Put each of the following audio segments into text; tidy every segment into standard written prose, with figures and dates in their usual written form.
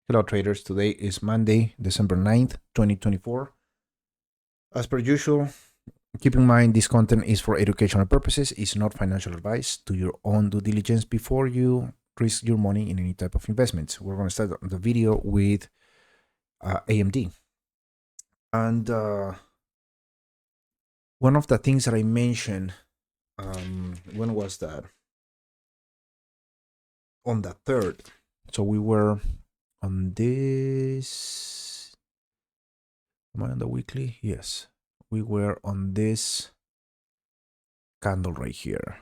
Hello traders, today is Monday, December 9th, 2024. As per usual, keep in mind this content is for educational purposes, it's not financial advice. Do your own due diligence before you risk your money in any type of investments. We're going to start the video with AMD. And one of the things that I mentioned, when was that? On the 3rd. So we were on this, am I on the weekly? Yes, we were on this candle right here.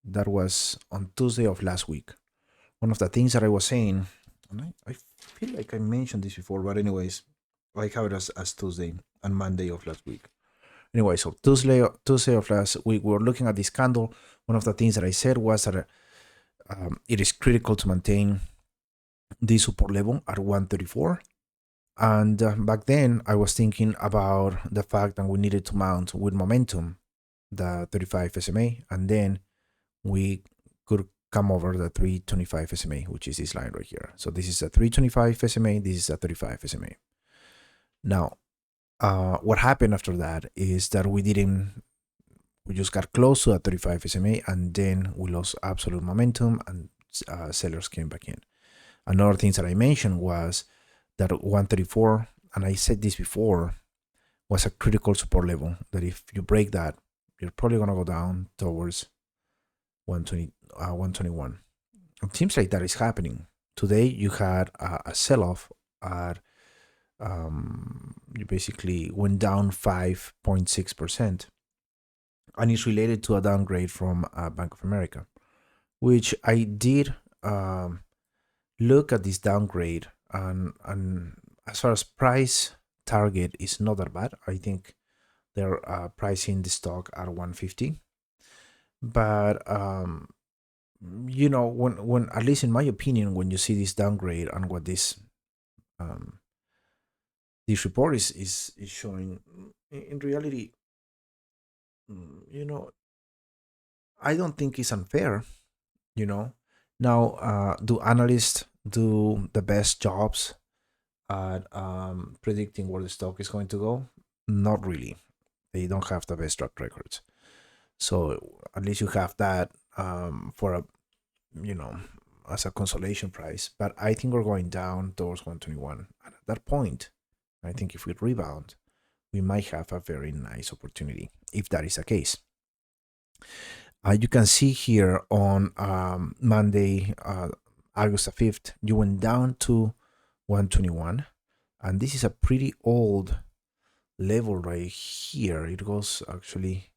That was on Tuesday of last week. One of the things that I was saying, and I feel like I mentioned this before, but anyways, I have it as Tuesday and Monday of last week. Anyway, so Tuesday of last week, we were looking at this candle. One of the things that I said was that it is critical to maintain the support level at 134. And back then, I was thinking about the fact that we needed to mount with momentum the 35 SMA, and then we could come over the 325 SMA, which is this line right here. So this is a 325 SMA, this is a 35 SMA. Now, what happened after that is that we just got close to a 35 SMA, and then we lost absolute momentum, and sellers came back in. Another thing that I mentioned was that 134, and I said this before, was a critical support level, that if you break that, you're probably going to go down towards 121. It seems like that is happening. Today, you had a sell-off at, you basically went down 5.6%. And it's related to a downgrade from Bank of America, which I did look at this downgrade. And as far as price target is not that bad. I think they're pricing the stock at 150. But you know, when at least in my opinion, when you see this downgrade and what this report is showing, in reality, you know, I don't think it's unfair. You know, now do analysts do the best jobs at predicting where the stock is going to go? Not really. They don't have the best track records. So at least you have that for a, you know, as a consolation prize. But I think we're going down towards 121. And at that point, I think if we rebound, we might have a very nice opportunity if that is the case. You can see here on Monday, August 5th, you went down to 121. And this is a pretty old level right here. It goes actually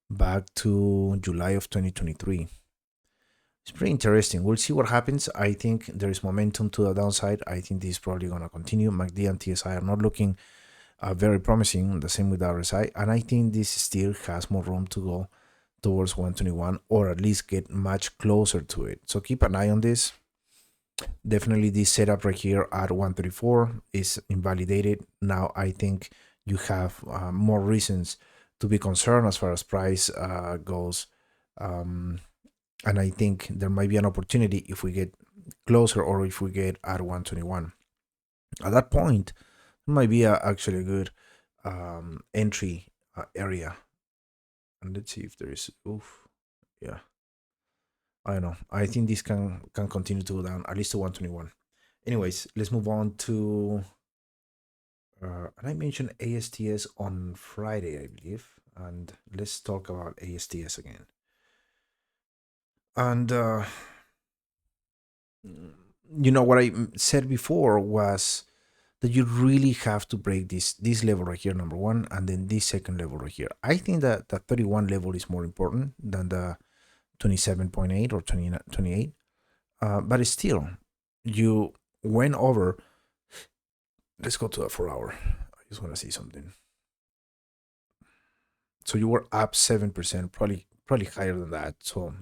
back to July of 2023. It's pretty interesting. We'll see what happens. I think there is momentum to the downside. I think this is probably going to continue. MACD and TSI are not looking very promising. The same with RSI. And I think this still has more room to go towards 121, or at least get much closer to it. So keep an eye on this. Definitely this setup right here at 134 is invalidated. Now I think you have more reasons to be concerned as far as price goes. And I think there might be an opportunity if we get closer, or if we get at 121. At that point, it might be actually a good entry area. And let's see if there is, yeah. I don't know. I think this can continue to go down at least to 121. Anyways, let's move on to, and I mentioned ASTS on Friday, I believe. And let's talk about ASTS again. And, you know, what I said before was that you really have to break this level right here, number one, and then this second level right here. I think that the 31 level is more important than the 27.8 or 28. But still, you went over. Let's go to a 4-hour. I just want to see something. So you were up 7%, probably higher than that. So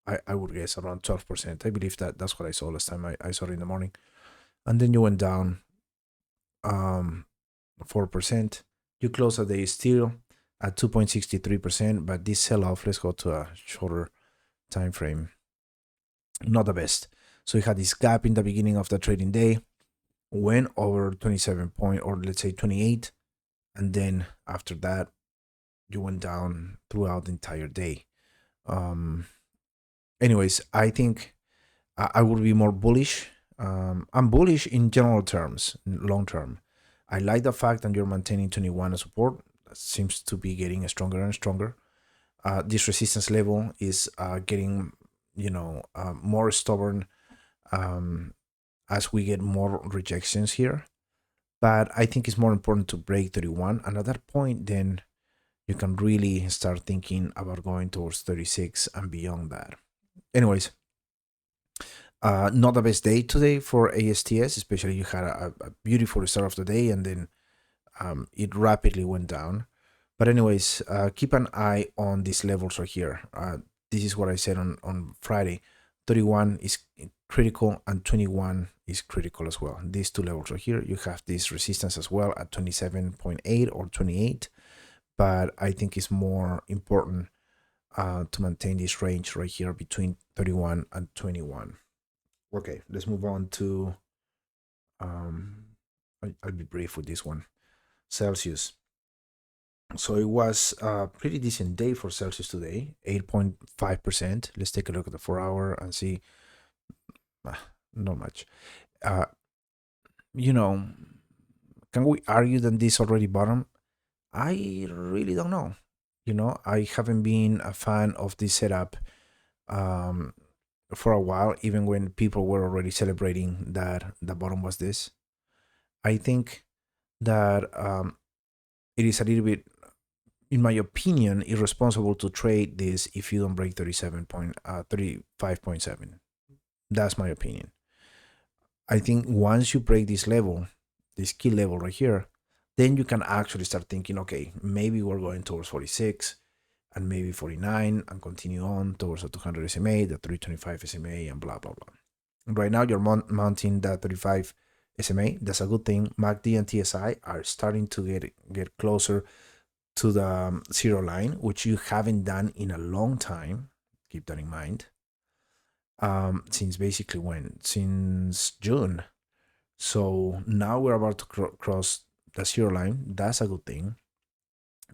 I would guess around 12%. I believe that's what I saw last time I saw it in the morning. And then you went down 4%. You closed the day still at 2.63%, but this sell-off, let's go to a shorter time frame, not the best. So you had this gap in the beginning of the trading day, went over 27 point, or let's say 28, and then after that you went down throughout the entire day. um Anyways, I think I would be more bullish. I'm bullish in general terms, long term. I like the fact that you're maintaining 21 as support. That seems to be getting stronger and stronger. This resistance level is getting, more stubborn um, as we get more rejections here. But I think it's more important to break 31. And at that point, then you can really start thinking about going towards 36 and beyond that. Anyways, not the best day today for ASTS, especially you had a beautiful start of the day and then it rapidly went down. But anyways, keep an eye on these levels right here. This is what I said on Friday. 31 is critical and 21 is critical as well. These two levels right here, you have this resistance as well at 27.8 or 28. But I think it's more important to maintain this range right here between 31 and 21. Okay, let's move on to, um, I'll be brief with this one. Celsius. So it was a pretty decent day for Celsius today, 8.5%. Let's take a look at the 4 hour and see. Not much. Uh, you know, can we argue that this already bottom? I really don't know. I haven't been a fan of this setup um, for a while, even when people were already celebrating that the bottom was this. I think that it is a little bit, in my opinion, irresponsible to trade this if you don't break 35.7. That's my opinion. I think once you break this level, this key level right here, then you can actually start thinking, okay, maybe we're going towards 46 and maybe 49 and continue on towards the 200 SMA, the 325 SMA, and blah, blah, blah. Right now, you're mounting the 35 SMA. That's a good thing. MACD and TSI are starting to get closer to the zero line, which you haven't done in a long time. Keep that in mind. Since basically when? Since June. So now we're about to cross the zero line. That's a good thing.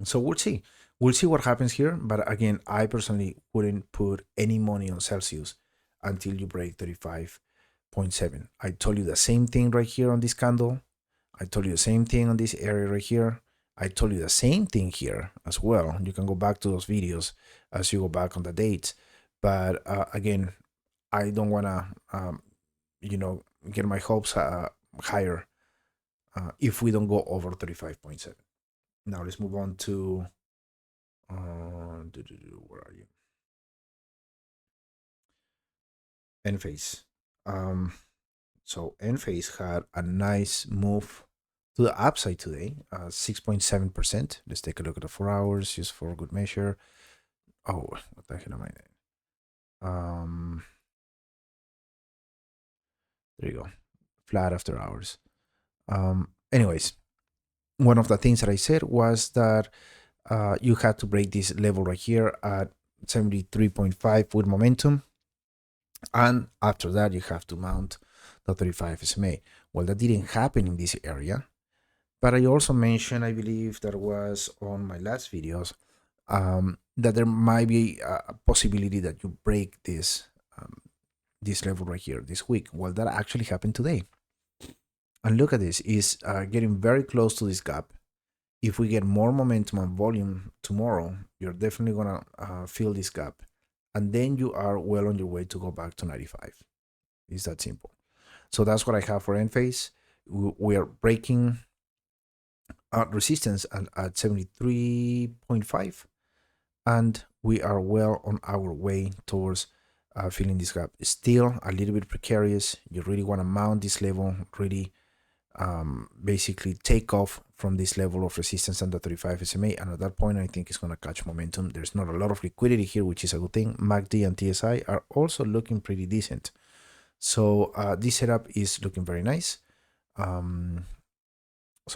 So we'll see. We'll see what happens here. But again, I personally wouldn't put any money on Celsius until you break 35.7. I told you the same thing right here on this candle. I told you the same thing on this area right here. I told you the same thing here as well. You can go back to those videos as you go back on the dates. But again, I don't want to, get my hopes higher if we don't go over 35.7. Now let's move on to, where are you? Enphase. So Enphase had a nice move to the upside today, 6.7%. Let's take a look at the 4 hours just for good measure. Oh, what the hell am I doing? There you go. Flat after hours. Anyways, one of the things that I said was that you had to break this level right here at 73.5 with momentum. And after that, you have to mount the 35 SMA. Well, that didn't happen in this area. But I also mentioned, I believe that was on my last videos, that there might be a possibility that you break this level right here this week. Well, that actually happened today. And look at this, is getting very close to this gap. If we get more momentum and volume tomorrow, you're definitely going to fill this gap. And then you are well on your way to go back to 95. It's that simple. So that's what I have for Enphase. We are breaking resistance at 73.5. And we are well on our way towards filling this gap. It's still a little bit precarious. You really want to mount this level, really basically take off from this level of resistance under 35 SMA, and at that point I think it's going to catch momentum. There's not a lot of liquidity here, which is a good thing. MACD and TSI are also looking pretty decent, so this setup is looking very nice. So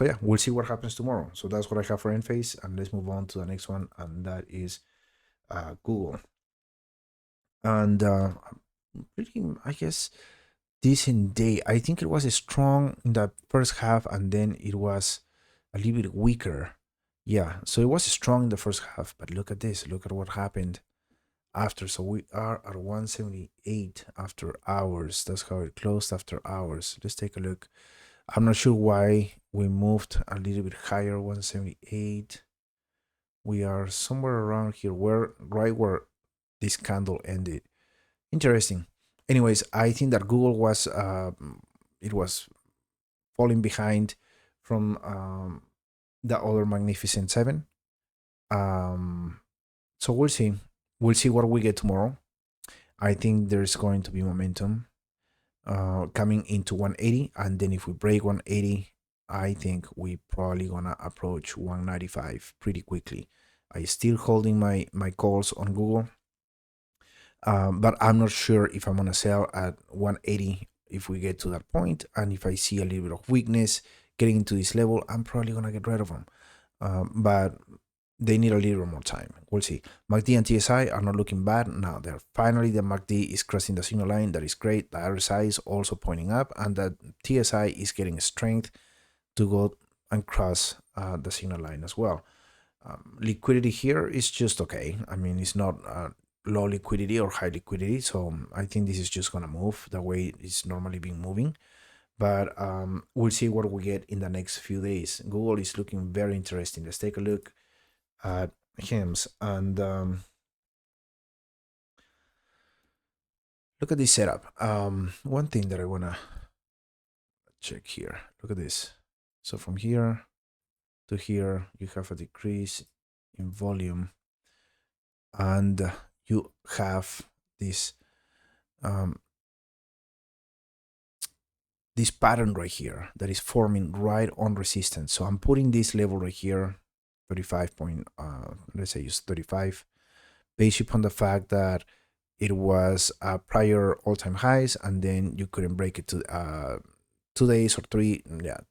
yeah, we'll see what happens tomorrow. So that's what I have for Enphase, and let's move on to the next one, and that is Google. And pretty, I guess decent day. I think it was strong in the first half, and then it was a little bit weaker. Yeah, so it was strong in the first half, but look at this. Look at what happened after. So we are at 178 after hours. That's how it closed after hours. Let's take a look. I'm not sure why we moved a little bit higher. 178. We are somewhere around here, where right where this candle ended. Interesting. Anyways, I think that Google was it was falling behind from the other Magnificent Seven. Um, so we'll see. We'll see what we get tomorrow. I think there's going to be momentum coming into 180, and then if we break 180, I think we probably gonna approach 195 pretty quickly. I still holding my calls on Google, but I'm not sure if I'm gonna sell at 180 if we get to that point, and if I see a little bit of weakness getting into this level, I'm probably gonna get rid of them. But they need a little more time. We'll see. MACD and TSI are not looking bad. Now they're finally, the MACD is crossing the signal line. That is great. The RSI is also pointing up, and the TSI is getting strength to go and cross the signal line as well. Liquidity here is just okay. I mean, it's not low liquidity or high liquidity, so I think this is just gonna move the way it's normally been moving. But we'll see what we get in the next few days. Google is looking very interesting. Let's take a look at HIMS, and look at this setup. One thing that I want to check here, look at this. So from here to here, you have a decrease in volume, and you have this this pattern right here that is forming right on resistance. So I'm putting this level right here, 35 point, let's say use 35, based upon the fact that it was prior all-time highs, and then you couldn't break it to 2 days or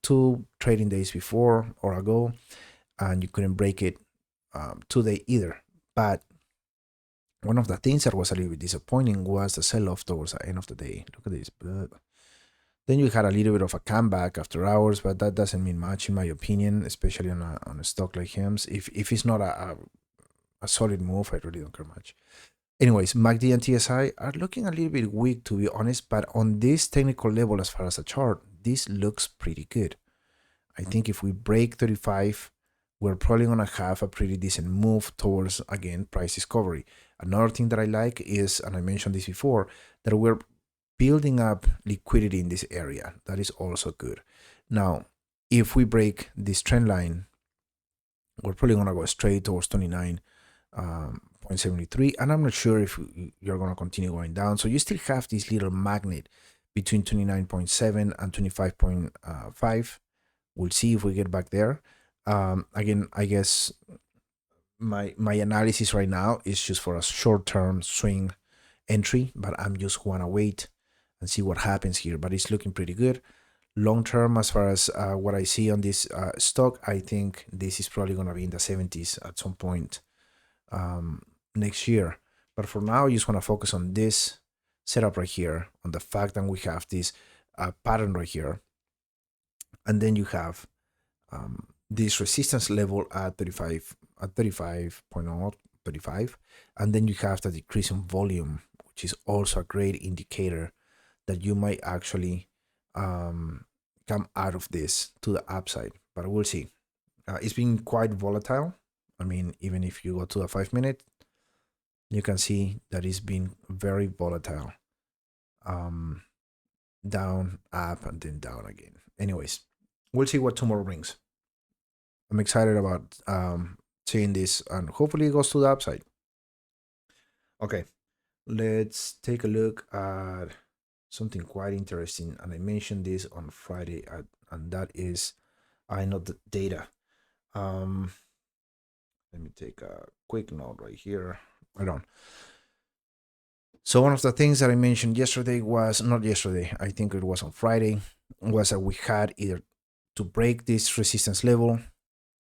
two trading days before or ago, and you couldn't break it today either. But one of the things that was a little bit disappointing was the sell-off towards the end of the day. Look at this. Then you had a little bit of a comeback after hours, but that doesn't mean much in my opinion, especially on a stock like HIMS. If it's not a solid move, I really don't care much. Anyways, MACD and TSI are looking a little bit weak, to be honest, but on this technical level, as far as the chart, this looks pretty good. I think if we break 35, we're probably going to have a pretty decent move towards, again, price discovery. Another thing that I like is, and I mentioned this before, that we're building up liquidity in this area. That is also good. Now, if we break this trend line, we're probably going to go straight towards 29.73, and I'm not sure if you're going to continue going down. So you still have this little magnet between 29.7 and 25.5. We'll see if we get back there. Again, I guess my analysis right now is just for a short-term swing entry, but I'm just want to wait and see what happens here. But it's looking pretty good. Long term, as far as what I see on this stock, I think this is probably going to be in the 70s at some point next year. But for now, I just want to focus on this setup right here, on the fact that we have this pattern right here, and then you have this resistance level at 35, at 35.035, and then you have the decrease in volume, which is also a great indicator that you might actually come out of this to the upside. But we'll see. It's been quite volatile. I mean, even if you go to the 5-minute, you can see that it's been very volatile. Down, up, and then down again. Anyways, we'll see what tomorrow brings. I'm excited about seeing this, and hopefully it goes to the upside. Okay, let's take a look at something quite interesting, and I mentioned this on Friday, and that is INOD data. Let me take a quick note right here. Right on. So one of the things that I mentioned yesterday was, not yesterday, I think it was on Friday, was that we had either to break this resistance level,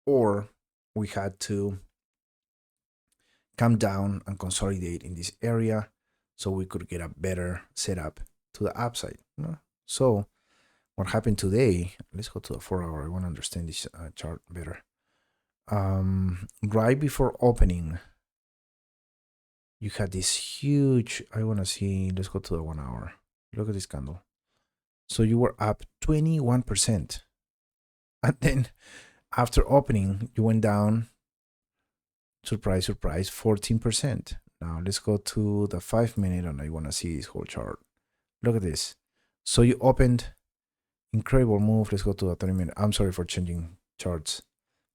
or we had to come down and consolidate in this area so we could get a better setup to the upside. So what happened today? Let's go to the 4 hour. I want to understand this chart better. Right before opening, you had this huge. I want to see. Let's go to the 1 hour. Look at this candle. So you were up 21%, and then after opening, you went down. Surprise, surprise, 14%. Now let's go to the 5 minute, and I want to see this whole chart. Look at this. So you opened, incredible move. Let's go to the 30 minute. I'm sorry for changing charts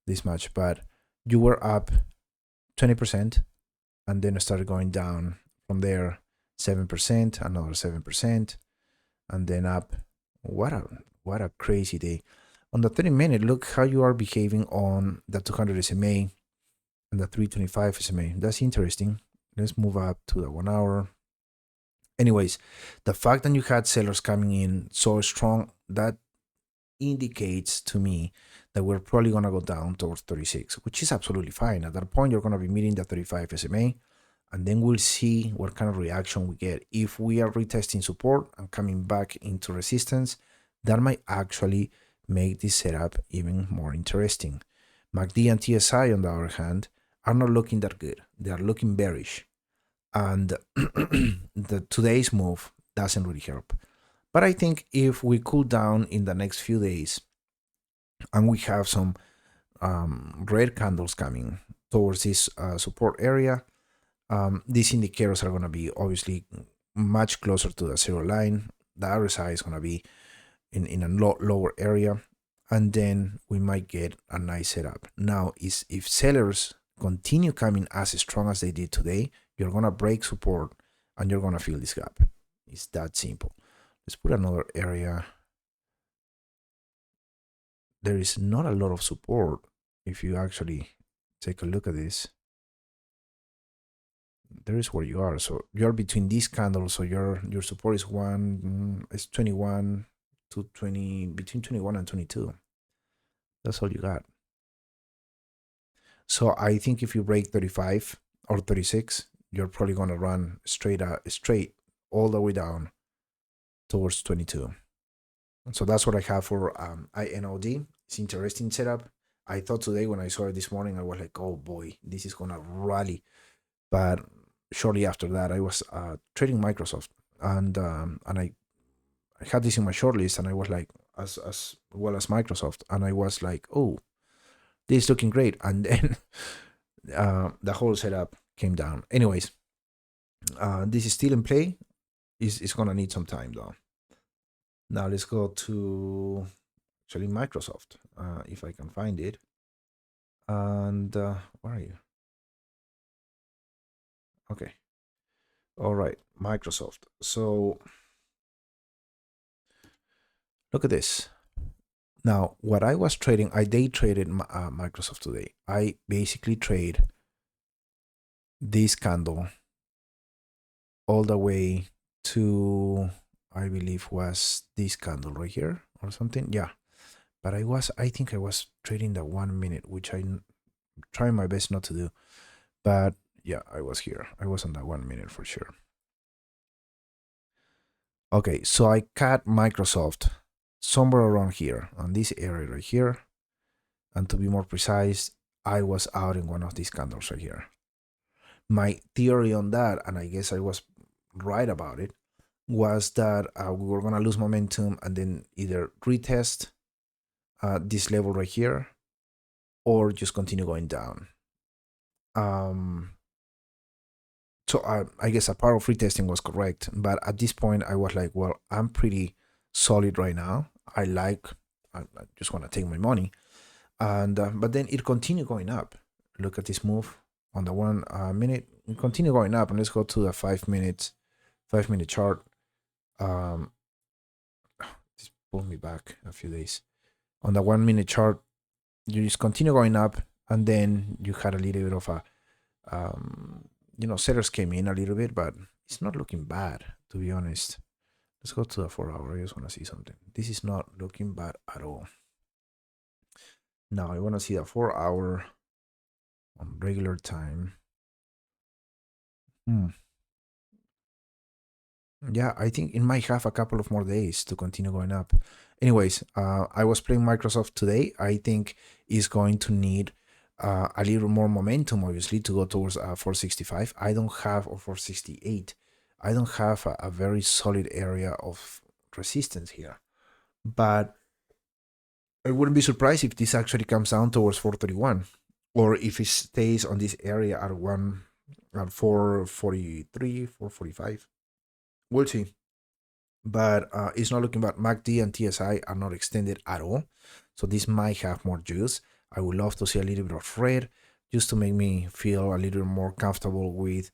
this much, but you were up 20%, and then it started going down from there, 7%, another 7%, and then up. What a crazy day. On the 30 minute, look how you are behaving on the 200 SMA and the 325 SMA. That's interesting. Let's move up to the 1 hour. Anyways, the fact that you had sellers coming in so strong, that indicates to me that we're probably going to go down towards 36, which is absolutely fine. At that point, you're going to be meeting the 35 SMA, and then we'll see what kind of reaction we get. If we are retesting support and coming back into resistance, that might actually make this setup even more interesting. MACD and TSI, on the other hand, are not looking that good. They are looking bearish. And today's move doesn't really help. But I think if we cool down in the next few days and we have some red candles coming towards this support area, these indicators are going to be obviously much closer to the zero line. The RSI is going to be in a lower area, and then we might get a nice setup. Now, if sellers continue coming as strong as they did today, you're going to break support and you're going to fill this gap. It's that simple. Let's put another area. There is not a lot of support. If you actually take a look at this, there is where you are. So you're between these candles. So your support is 21 to 20, between 21 and 22. That's all you got. So I think if you break 35 or 36, you're probably going to run straight all the way down towards 22. And so that's what I have for INOD. It's interesting setup. I thought today when I saw it this morning, I was like, oh boy, this is going to rally. But shortly after that, I was trading Microsoft, and I had this in my short list, and I was like, as well as Microsoft, and I was like, oh, this is looking great. And then the whole setup came down. Anyways, this is still in play. It's going to need some time though. Now let's go to actually Microsoft, if I can find it. And where are you? Okay. All right, Microsoft. So look at this. Now, what I was trading, I day traded Microsoft today. I basically trade this candle all the way to, I believe was this candle right here or something. Yeah. But I think I was trading the 1 minute, which I'm trying my best not to do. But yeah, I was here. I was on that 1 minute for sure. Okay, so I cut Microsoft somewhere around here, on this area right here. And to be more precise, I was out in one of these candles right here. My theory on that, and I guess I was right about it, was that we were going to lose momentum and then either retest this level right here or just continue going down. So I guess a part of retesting was correct, but at this point I was like, well, I'm pretty solid right now. I just want to take my money. And but then it continued going up. Look at this move on the 1 minute. It continued going up, and let's go to the 5 minute chart. Just pull me back a few days. On the 1 minute chart, you just continue going up, and then you had a little bit of a sellers came in a little bit, but it's not looking bad, to be honest. Let's go to the 4 hour. I just want to see something. This is not looking bad at all. Now I want to see the 4 hour on regular time. Yeah, I think it might have a couple of more days to continue going up. Anyways, I was playing Microsoft today. I think it's going to need a little more momentum, obviously, to go towards 465. I don't have, or 468. I don't have a very solid area of resistance here. But I wouldn't be surprised if this actually comes down towards 431, or if it stays on this area at 443, 445. We'll see. But it's not looking bad. MACD and TSI are not extended at all, so this might have more juice. I would love to see a little bit of red just to make me feel a little more comfortable with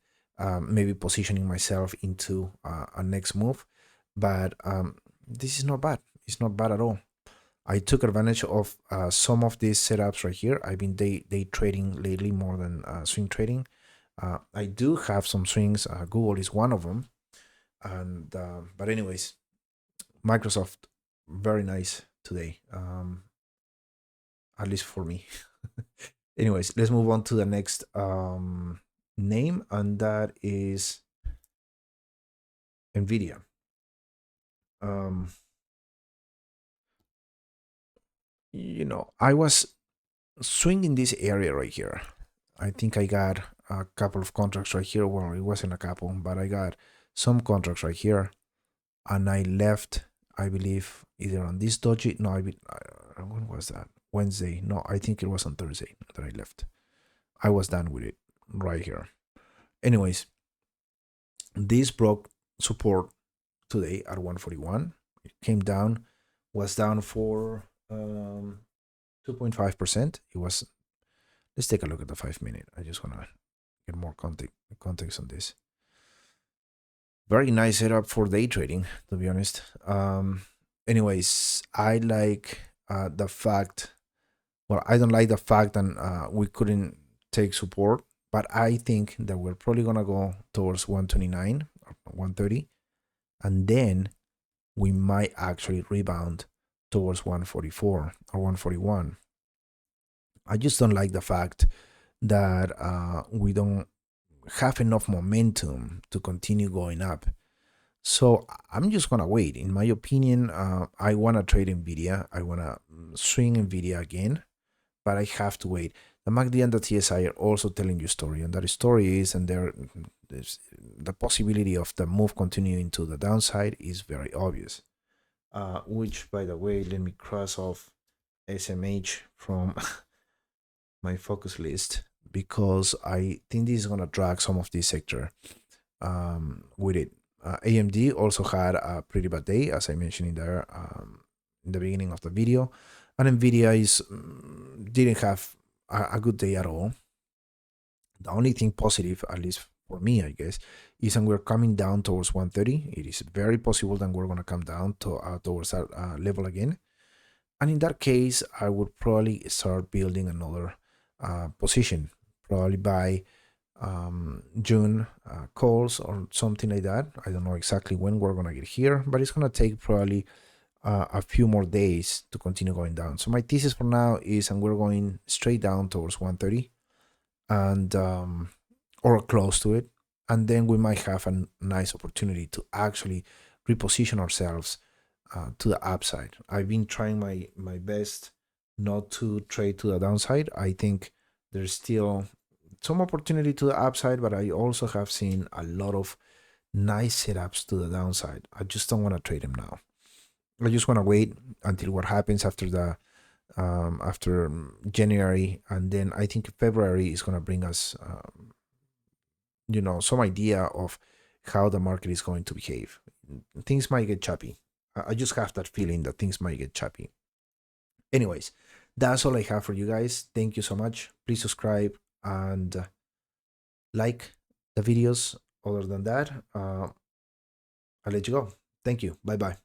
maybe positioning myself into a next move. But this is not bad. It's not bad at all. I took advantage of some of these setups right here. I've been day trading lately more than swing trading. I do have some swings. Google is one of them. And but anyways, Microsoft, very nice today, at least for me. Anyways, let's move on to the next name, and that is NVIDIA. Um, I was swinging this area right here. I think I got a couple of contracts right here. Well, it wasn't a couple, but I got some contracts right here, and I left, I believe, either on this doji. No, when was that? Wednesday. No, I think it was on Thursday that I left. I was done with it right here. Anyways, this broke support today at 141. It came down, was down for 2.5%. It was, let's take a look at the 5 minute. I just want to get more context on this. Very nice setup for day trading, to be honest. Anyways, I like the fact, well, I don't like the fact that we couldn't take support, but I think that we're probably going to go towards 129 or 130, and then we might actually rebound towards 144 or 141. I just don't like the fact that we don't have enough momentum to continue going up. So I'm just gonna wait. In my opinion, I wanna trade Nvidia. I wanna swing Nvidia again, but I have to wait. The MACD and the TSI are also telling you a story, and that story is, and there's the possibility of the move continuing to the downside is very obvious. Which, by the way, let me cross off SMH from my focus list because I think this is gonna drag some of this sector with it. AMD also had a pretty bad day, as I mentioned in the beginning of the video, and NVIDIA didn't have a good day at all. The only thing positive, at least for me, I guess, is that we're coming down towards 130. It is very possible that we're going to come down towards that level again. And in that case, I would probably start building another position, probably by June calls or something like that. I don't know exactly when we're going to get here, but it's going to take probably a few more days to continue going down. So my thesis for now is, and we're going straight down towards 130 and or close to it, and then we might have a nice opportunity to actually reposition ourselves to the upside. I've been trying my best not to trade to the downside. I think there's still some opportunity to the upside, but I also have seen a lot of nice setups to the downside. I just don't want to trade them now. I just want to wait until what happens after January, and then I think February is going to bring us some idea of how the market is going to behave. Things might get choppy. I just have that feeling that things might get choppy. Anyways, that's all I have for you guys. Thank you so much. Please subscribe and like the videos. Other than that, I'll let you go. Thank you. Bye bye.